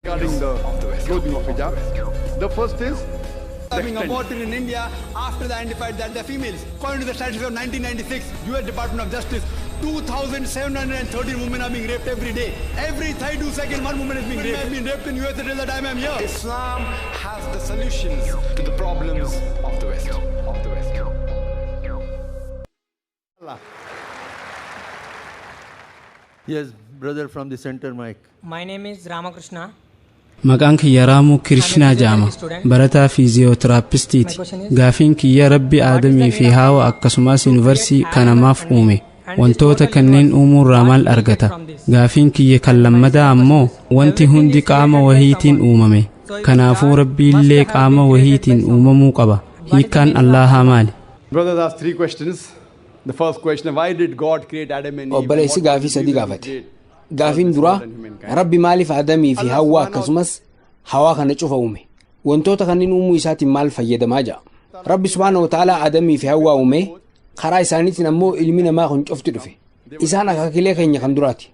regarding the clothing of hijab. The first is being aborted in India after they identified that they're females. According to the statistics of 1996, U.S. Department of Justice, 2,713 women are being raped every day. Every 32 seconds, one woman is being raped. I've been raped in U.S. until the time I'm here. Islam has the solutions to the problems of the West. Allah. Yes, brother from the center mic. My name is Ramakrishna. Maqaan kiyya Raamuu Kirishnaa Jaama barataa fiiziyootiraapistiiti. Gaafiin kiyya Rabbi Aadamii fi Haawa akkasumas yuunivarsii kanamaaf uume wantoota kanneen uumuurraa maal argata? Gaafiin kiyya kan lammadaa ammoo wanti hundi qaama wahiitiin uumame, kanaafuu Rabbi illee qaama wahiitiin uumamuu qaba. Hiikkaan Allahaa maali? Brothers asked 3 questions. The first question, why did God create Adam and Eve? Obboleessi gaafii sadii gaafate. Gaafiin duraa Rabbi maaliif Aadamii fi Hawwaa akkasumas hawaa kana cufa uume? Wantoota kanneen uumuu isaatiin maal fayyadamaa jira? Rabbi subhaanahu wa ta'aalaa Aadamii fi Hawwaa uume, karaa isaaniitiin ammoo ilmi namaa kun cufti dhufe. Isaan akaakilee keenya kan duraati.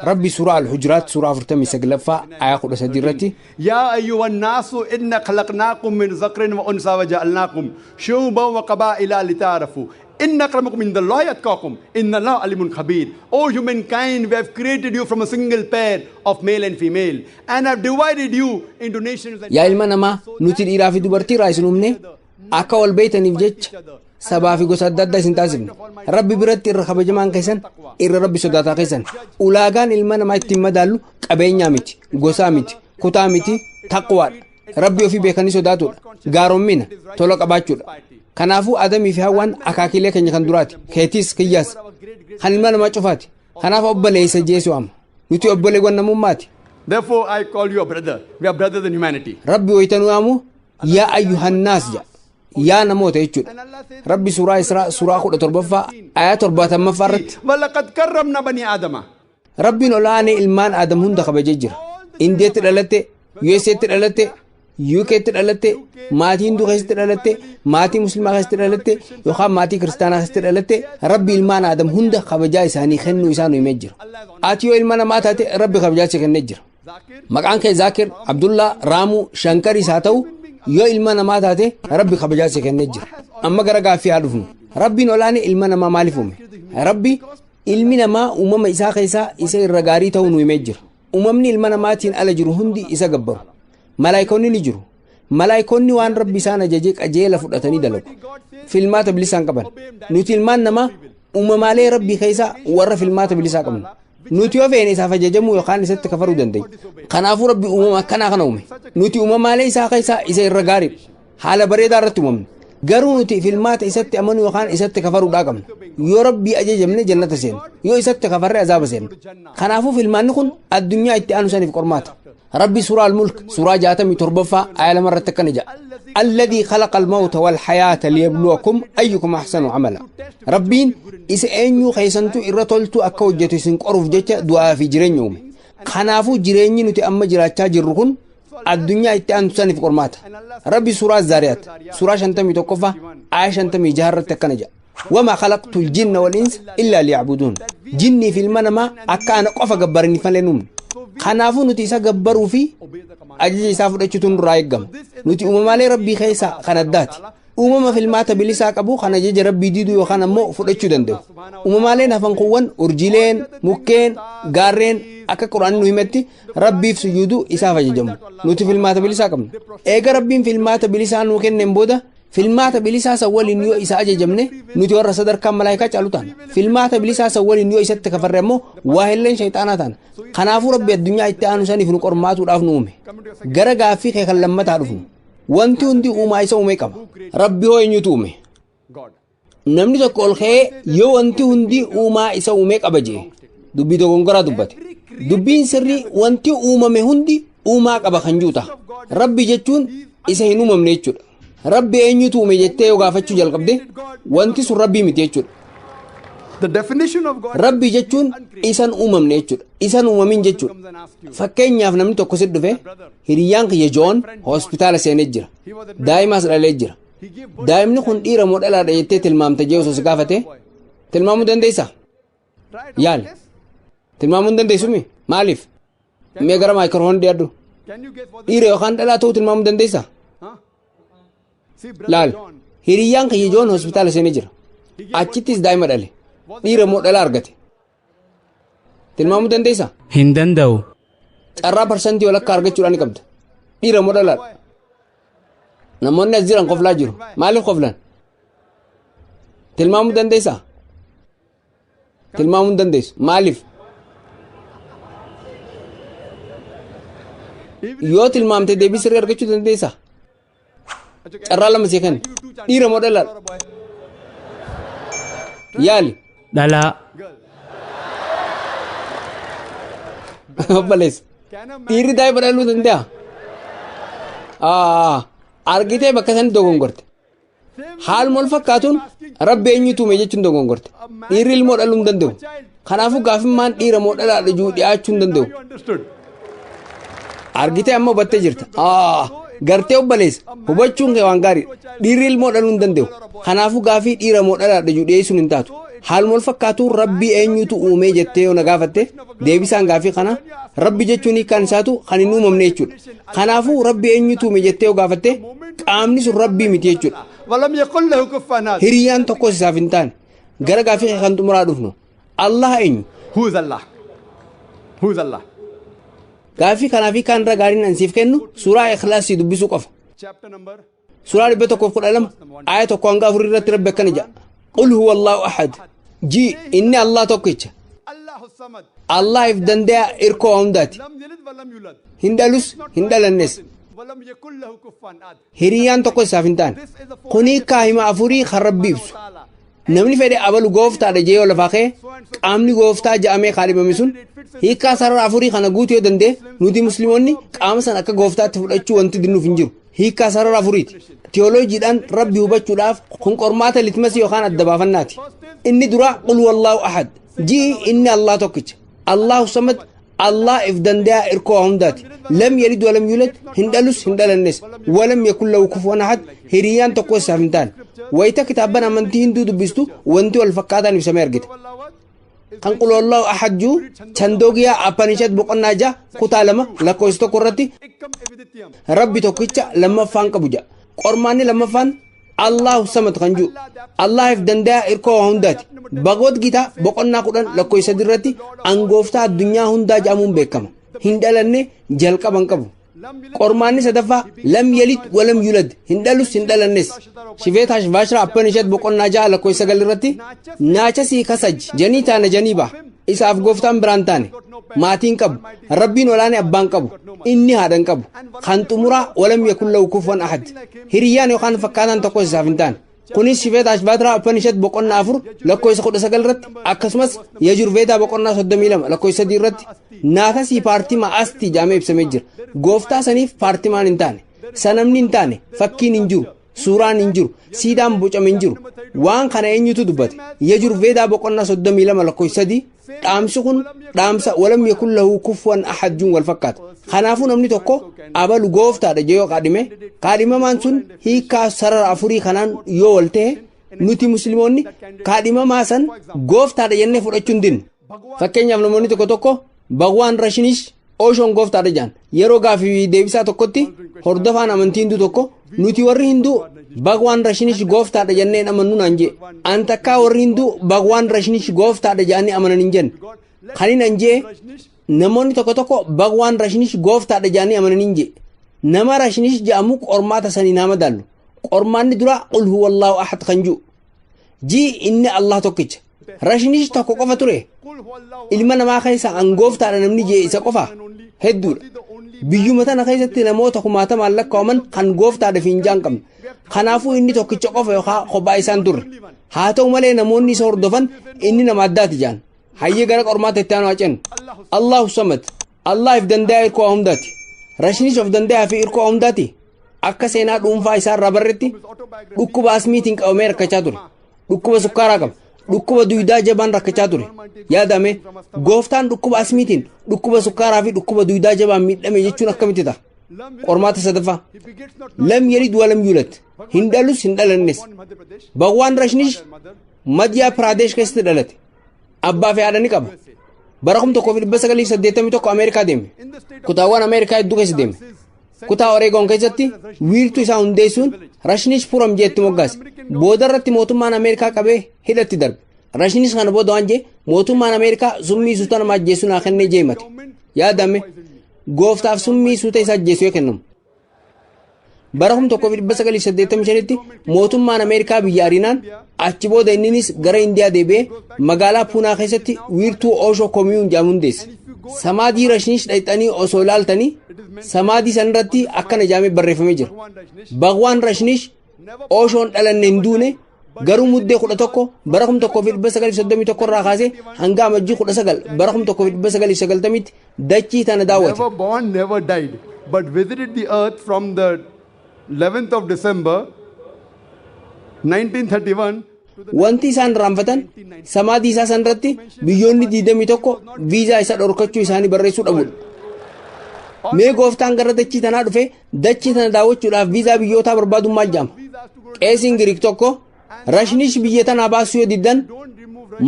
ربي سورة الحجرات سورة فرتمي سقلفا آية قد سديرتي يا أيها الناس إن خلقناكم من ذكر وأنثى وجعلناكم شعوبا وقبائل لتعارفوا إن أكرمكم عند الله أتقاكم إن الله عليم خبير. O humankind, we have created you from a single pair of male and female and have divided you into nations. يا إلما نما نوتي الإرافي دبرتي رئيس نمني أكا والبيت نفجج sabaa fi gosa adda addaa isin taasifne rabbi biratti irra kabajamaan keessan irra rabbi sodaataa keessan ulaagaan ilma namaa ittiin madaallu qabeenyaa miti gosaa miti kutaa miti taqwaadha rabbi ofii beekanii sodaatudha gaaroommina tola qabaachuudha kanaafuu Aadamii fi Hawwaan akaakilee keenya kan duraati keetiis kiyyaas kan ilma namaa cufaati kanaaf obboleessa jeesu amma nuti obboleewwan namummaati. Therefore I call you a brother. We are brothers in humanity. Rabbi waytanuu yaamu yaa ayyuhannaas jedha يا نموت يجود ربي سورة إسراء سورة خود تربفا آيات أربعة مفرت ولقد كرمنا بني آدم ربي نولاني إلمان آدم هند خبججر إندية تلالته يوسية تلالته يوكي تلالته ماتي هندو خيس تلالته ماتي مسلمة خيس تلالته يخام ماتي كريستانا خيس تلالته ربي إلمان آدم هند خبجا إساني خنو إسانو يمجر آتيو إلمان ماتاتي ربي خبجا سيخن نجر مقعان كي ذاكر عبد الله رامو شنكري ساتو yoo ilma namaa taate rabbi kabajaa si kennee jira amma gara gaaffii haa dhufnu rabbiin olaane ilma namaa maaliif uume rabbi ilmi namaa uumama isaa keessaa isa irra gaarii ta'uu nu himee jira uumamni ilma namaatiin ala jiru hundi isa gabbaru malaayikoonni ni jiru malaayikoonni waan rabbi isaan ajajee qajeela fudhatanii dalagu filmaata bilisaan qaban nuti ilmaan namaa uumamaalee rabbii keessaa warra filmaata bilisaa qabna nuti yoo feene isaaf ajajamuu yookaan isatti kafaruu dandeenya kanaafuu rabbi uumama akkanaa kana uume nuti uumamaalee isaa keessaa isa irra gaarii haala bareedaa irratti uumamne garuu nuti filmaata isatti amanuu yookaan isatti kafaruudhaa qabna yoo rabbii ajajamne jannata seenu yoo isatti kafarre azaaba seenu kanaafuu filmaanni kun addunyaa itti aanu saniif qormaata rabbi suuraa al-mulk suuraa 67 aaya 2 irratti akkana jedha الذي خلق الموت والحياة ليبلوكم أيكم أحسن عملا ربين إس أنيو خيسنتو إرتولتو أكو جتو سنقرف جتا دعاء في جرين يومي خنافو جرين نتي أما جراتا جركن الدنيا إتان تساني في قرمات ربي سورة الزاريات سورة شنتمي توقفة آية شنتمي جهر تكنجا وما خلقت الجن والإنس إلا ليعبدون جني في المنما أكا أنا قفا قبرني فلنوم خنافو نتي إسا قبرو في أجل إسافو رجتون رايقم نتي أممالي ربي خيسا خندات أمم في الماتا بلسا قبو خنا جيج ربي ديدو يوخانا مو فرجتو دندو أممالي نفن قوان أرجلين مكين غارين أكا قرآن نهمتي ربي في سجودو إسافا ججم نتي في الماتا بلسا قبن إيقا ربي في الماتا بلسا نوكين نمبودا في الماتا بلسا سوالي نيو إسا أججمني نتي ورى صدر كام ملايكا چالوتان في الماتا بلسا سوالي نيو إسا تكفرمو واهلين شيطاناتان خنافو ربي الدنيا اتعانو ساني في نقرماتو الأف نومي غرقا في خيخا لما تعرفو wanti hundi uumaa isa uume qaba rabbi hoo eenyutu uume namni tokko ol ka'ee yoo wanti hundi uumaa isa uume qaba jee dubbii dogongoraa dubbate dubbiin sirrii wanti uumame hundi uumaa qaba kan juuta rabbi jechuun isa hin uumamne jechuudha rabbi eenyutu uume jettee yoo gaafachuu jalqabde wanti sun rabbii miti jechuudha rabbi jechuun isan uumamne jechuudha isan uumamin jechuudha fakkeenyaaf namni tokko si dhufe hiriyyaan kiyya joon hospitaala seenee jira daa'imaas dhalee jira daa'imni kun dhiira moo dhalaadha jettee tilmaamte jee osoo si gaafate tilmaamuu dandeessaa yaali tilmaamuu dandeessumi maaliif mee gara maayikiroofoon dhiyaadhu Can you guess what dhiira yookaan dhalaa ta'uu tilmaamuu dandeessaa? Huh? See, Laal brother John, hiriyyaan kiyya Joon hospitaala seenee jira. Achittis daa'ima dhale. Dhiira moo dhalaa argate? Tilmaamuu dandeessaa? hin danda'u. Carraa parsantii walakkaa argachuudhaan ni qabda. Dhiira moo dhalaadha? Namoonni as jiran qoflaa jiru. Maaliif qoflan? Tilmaamuu dandeessaa? Tilmaamuu hin dandeessu. Maaliif? Yoo tilmaamte deebii sirrii argachuu dandeessaa? Carraa lama see kenna. Dhiira moo dhalaadha? Yaali. Dhalaa. Obboleessa. Dhiirri daa'ima dhaluu danda'a? Argitee bakka sanatti dogongorte. Haaluma wal fakkaatuun rabbi eenyutu uume jechuun dogongorte. Dhiirri ilmoo dhaluu hin danda'u. Kanaafuu gaafimmaan dhiira moo dhalaadha jechuu dhiyaachuu hin danda'u. you understood? Argitee amma hubattee jirta. Gartee obboleessa hubachuun kee waan gaariidha. Dhiirri ilmoo dhaluu hin danda'u. Kanaafuu gaafii dhiira moo dhalaadha jechuu dhiyeessuun hin taatu. Haaluma wal fakkaatuun rabbi eenyutu uume jettee yoo na gaafatte deebisaan gaafii kana rabbi jechuun hiikkaan isaatu kan hin uumamne jechuudha. Kanaafuu rabbi eenyutu uume jettee yoo gaafatte qaamni sun rabbii miti jechuudha. ولم يقل له كفوا أحد. Hiriyyaan tokkos isaaf hin taane gara gaafii kee kan xumuraa dhufnu Allah eenyu? Who is Allah? Who is Allah? Gaafii kanaa fi kaan irra gaariin ansiif kennu suuraa ikhlaasii dubbisuu qofa. Chapter number. Suuraa 112 aaya 1-4 irratti rabbi akkana jedha. Qul huwa Allahu ahad. Ji inni Allah tokkicha. Allah Samad. Allah if danda'a irkoo hundaati. لم يلد ولم يولد. Hin dhalus hin dhalannes. ولم يكن له كفوا أحد. Hiriyyaan tokko isaaf hin taane. Kuni kaahima afurii kan rabbi ibsu. Namni fedhe abalu gooftaadha jee yoo lafaa ka'e qaamni gooftaa jedhamee kaadhimame sun hiikaa sarara afurii kana guutuu yoo danda'e nuti musliimoonni qaama sana akka gooftaatti fudhachuu wanti dinnuuf hin jiru. Hiikaa sarara afuriiti. Teoloojiidhaan rabbi hubachuudhaaf kun qormaata litmas yookaan adda baafannaati. Inni dura qul wallaahu ahad. Ji inni Allah tokkicha. Allahu samad Allah if danda'a irkoo hundaati. Lam yalid walam yulad hin dhalus hin dhalannes. Walam yakun lahu kufuwan ahad. Hiriyyaan tokko isaaf hin taane. Wayita kitaabban amantii hinduu dubbistu wanti wal fakkaataan ibsamee argite. Kan qul wallaahu ahad juu chandoogiyaa Upanishad boqonnaa 6 kutaa 2 lakkoofsa tokko irratti rabbi tokkicha lammaffaan qabu jedha. Qormaanni lammaffaan Allahu samad kan jiru Allah if danda'a irkoo hundaati. Bhagavad Gita boqonnaa 10 lakkoofsa 3 irratti angooftaa addunyaa hundaa jedhamuun beekama. Hin dhalanne jalqaban qabu. Qormaanni sadaffaa lam yalid walam yulad hin dhalus hin dhalannes. Shifeetash Vaashra Upanishad boqonnaa 6 lakkoofsa 9 irratti naacha sii kasaj janii taana janii ba'a. Isaaf gooftaan biraan taane maatiin qabu rabbiin olaane abbaan qabu inni haadhan qabu kan xumuraa walam yakun lahu kufuwan ahad. Hiriyyaan yookaan fakkaataan tokko isaaf hin taane. Kunis Shifeetash Vaashra Upanishad boqonnaa 4 lakkoofsa 19 irratti akkasumas Yajurveedaa boqonnaa 32 lakkoofsa 3 irratti naatasii paartimaa asti jedhamee ibsamee jira. Gooftaa saniif paartimaan hin taane sanamni hin taane fakkiin hin jiru suuraan hin jiru siidaan bocame hin jiru waan kana eenyutu dubbate. Yajurveedaa boqonnaa 32 lakkoofsa 3 dhaamsi kun dhaamsa walam yakun lahu kufuwan ahad juun wal fakkaata. Kanaafuu namni tokko abalu gooftaadha jee yoo kaadhimamaan sun hiikaa sarara afurii kanaan yoo wal ta'e nuti musliimoonni kaadhimamaa san gooftaadha jennee fudhachuu hin dinnu. Fakkeenyaaf namoonni tokko Bhagwaan Rashinish Ooshoon gooftaadha jedhan yeroo gaafii deebisaa tokkotti hordofaan amantii hinduu tokko nuti warri hinduu Bhagwaan Rashinish gooftaadha jennee amannu naan jee an takkaa warri hinduu Bhagwaan Rashinish gooftaadha jedhanii amanan hin jenne kaniin an jee namoonni tokko Bhagwaan Rashinish gooftaadha jedhanii amanan hin jee nama Rashinish jedhamu qormaata sanii nama daallu qormaanni dura qul huwallaahu ahad kan jiru ji inni Allah tokkicha Rashinish tokko qofa ture. Ilma namaa keessa angooftaadha namni jee isa qofa hedduudha. Biyyuma tana keessatti namoota kumaatamaan lakkaa'aman kan gooftaadha fi hin qabne. Kanaafuu inni tokkicha qofa yookaan kophaa isaan turre. Haa ta'u malee namoonni isa hordofan inni nama addaati jedhan. Hayyee gara qormaata itti aanu hacennu. Allahu samad. Allah if danda'a irkoo hundaati. Rashinish of danda'a fi irkoo hundaati. Akka seenaa dhuunfaa isaa irraa barretti dhukkuba asmiitiin qabamee rakkachaa ture. Dhukkuba sukkaaraa qaba. Dhukkuba duydaa jabaan rakkachaa ture. Yaadame gooftaan dhukkuba asmiitiin dhukkuba sukkaaraa fi dhukkuba duydaa jabaan miidhame jechuun akkamitti ta'a? Qormaata sadaffaa lam yalid walam yulad hin dhalus hin dhalannes. Bhagwaan Rashinish Madhya Pradesh keessatti dhalate. Abbaa fi haadha ni qaba. bara 1981 Ameerikaa deeme. Kutaawwan Ameerikaa hedduu keessa deeme. Kutaa Oregon keessatti wiirtuu isaa hundeessuun Rajneeshpuram jeetti moggaase. Booda irratti mootummaan Ameerikaa qabee hidhatti darbe. Rajneesh kana booda waan jee mootummaan Ameerikaa summii suuta nama ajjeessu naa kennee jeemate. Yaadame gooftaaf summii suuta isaa ajjeessu yoo kennamu. Bara 1985tti mootummaan Ameerikaa biyya ariinaan achi booda inninis gara Indiyaa deebi'ee magaalaa Puunaa keessatti wiirtuu Osho Commune jedhamu hundeesse. Samaadii Rajneesh dhayxanii osoo ilaaltanii samaadii san irratti akkana jedhamee barreeffamee jira. Bhagwaan Rajneesh Oshoon dhalanne hin duune garuu muddee 11 bara 1931 irraa kaasee hanga amajjii 19 bara 1990tti dachii tana daawwate. Never born, never died, but visited the earth from the 11th of December 1931. Wanti isaan raanfatan samaadii isaa san irratti biyyoonni 21 viizaa isa dhorkachuu isaanii barreessuu dhabuudha. Mee gooftaan gara dachii tanaa dhufe dachii tana daawwachuudhaaf viizaa biyyootaa barbaaduu maal jedhama? Qeesiin Giriik tokko Rajneesh biyya tanaa baasuu yoo diddan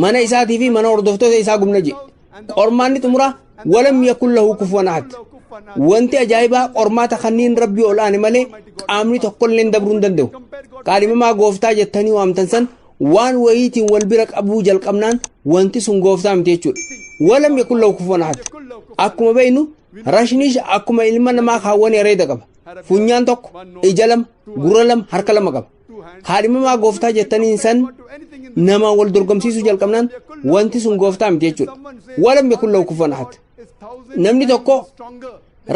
mana isaatii fi mana hordoftoota isaa gubna jedhe. Qormaanni xumuraa walam yakun lahu kufuwan ahad. Wanti ajaa'ibaa qormaata kanneen rabbii ol aane malee qaamni tokkollee dabruu hin danda'u. Qaalimamaa gooftaa jettanii waamtan san waan wayiitiin wal bira qabuu jalqabnaan wanti sun gooftaa miti jechuudha. Walam yakun lahu kufuwan ahad. Akkuma beeknu Rajneesh akkuma ilma namaa kaawwan areeda qaba. Funyaan tokko, ija lama, gurra lama, harka lama qaba. Qaalimamaa gooftaa jettaniin san nama wal dorgomsiisuu jalqabnaan wanti sun gooftaa miti jechuudha. Walam yakun lahu kufuwan ahad. Namni tokko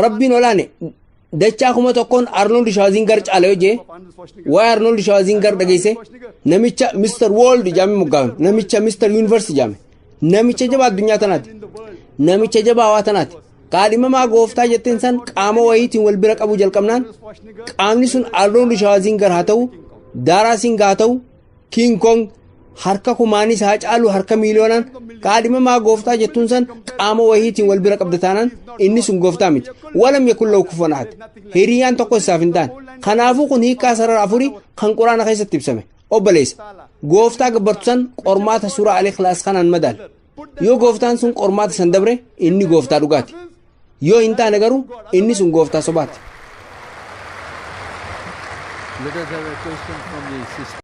rabbiin olaane dachaa kuma tokkoon Arnold Schwarzenegger caala yoo jee waa'ee Arnold Schwarzenegger dhageesse namicha Mr. World jedhamee moggaafame, namicha Mr. Universe jedhame, namicha jabaa addunyaa tanaati, namicha jabaa hawaa tanaati. Qaalimamaa gooftaa jetteen san qaama wayiitiin wal bira qabuu jalqabnaan qaamni sun Arnold Schwarzenegger haa ta'u, Dara Singh haa ta'u, King Kong harka kumaanis haa caalu harka miiliyoonaan qaalimamaa gooftaa jettuun san qaama wayiitiin wal bira qabda taanaan inni sun gooftaa miti. Walam yakun lahu kufuwan ahad. Hiriyyaan tokko isaaf hin taane. Kanaafuu kun hiikaa sarara afurii kan quraana keessatti ibsame. Obboleessa gooftaa gabbartu san qormaata suuraa Al-Ikhlaas kanaan madaala. Yoo gooftaan sun qormaata san dabre inni gooftaa dhugaati. Yoo hin taane garuu inni sun gooftaa sobaati. Let us have a question from the sister.